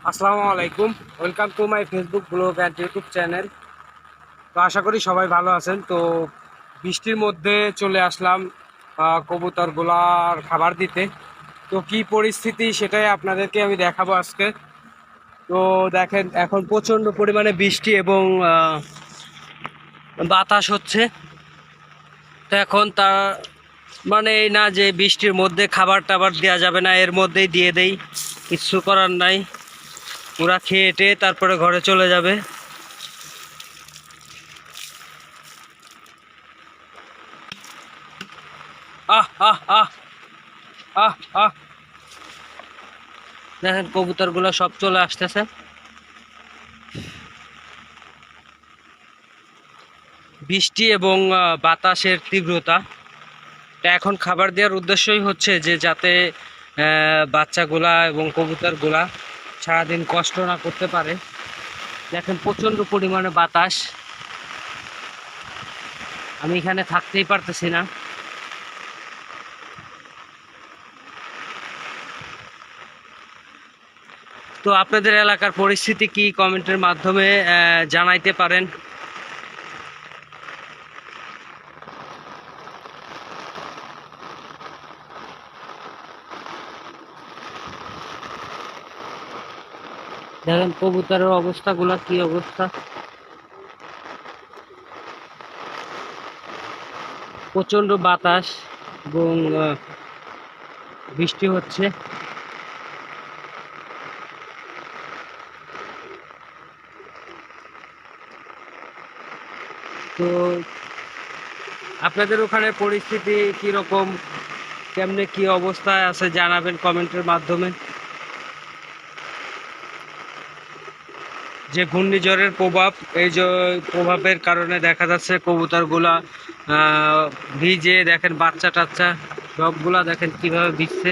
আসসালামু আলাইকুম। Welcome to my Facebook blog and YouTube channel. তো আশা করি সবাই ভালো আছেন। তো বৃষ্টির মধ্যে চলে আসলাম কবুতরগুলার খাবার দিতে। তো কি পরিস্থিতি সেটাই আপনাদেরকে আমি দেখাবো আজকে। তো দেখেন, এখন প্রচণ্ড পরিমাণে বৃষ্টি এবং বাতাস হচ্ছে। তো এখন তার মানে এই না যে বৃষ্টির মধ্যে খাবার টাবার দেওয়া যাবে না, এর মধ্যেই দিয়ে দেই, কিচ্ছু করার নাই। ওরা খেয়ে টেয়ে তারপরে ঘরে চলে যাবে। আহ আহ আহ আহ আহ দেখেন কবুতরগুলো সব চলে আসতেছে। বৃষ্টি এবং বাতাসের তীব্রতা, তা এখন খাবার দেওয়ার উদ্দেশ্যই হচ্ছে যে যাতে বাচ্চাগুলা এবং কবুতরগুলা সারাদিন কষ্ট না করতে পারে। দেখেন প্রচণ্ড পরিমাণে বাতাস, আমি এখানে থাকতেই পারতেছি না। তো আপনাদের এলাকার পরিস্থিতি কি কমেন্টের মাধ্যমে জানাইতে পারেন। দেখেন কবুতরের অবস্থাগুলো কি অবস্থা, প্রচণ্ড বাতাস এবং বৃষ্টি হচ্ছে। তো আপনাদের ওখানে পরিস্থিতি কীরকম, কেমনে কি অবস্থায় আছে জানাবেন কমেন্টের মাধ্যমে। যে ঘূর্ণিঝড়ের প্রভাব, এই যে প্রভাবের কারণে দেখা যাচ্ছে কবুতরগুলা ভিজে, দেখেন বাচ্চা টাচ্চা সবগুলা দেখেন কিভাবে ভিজছে।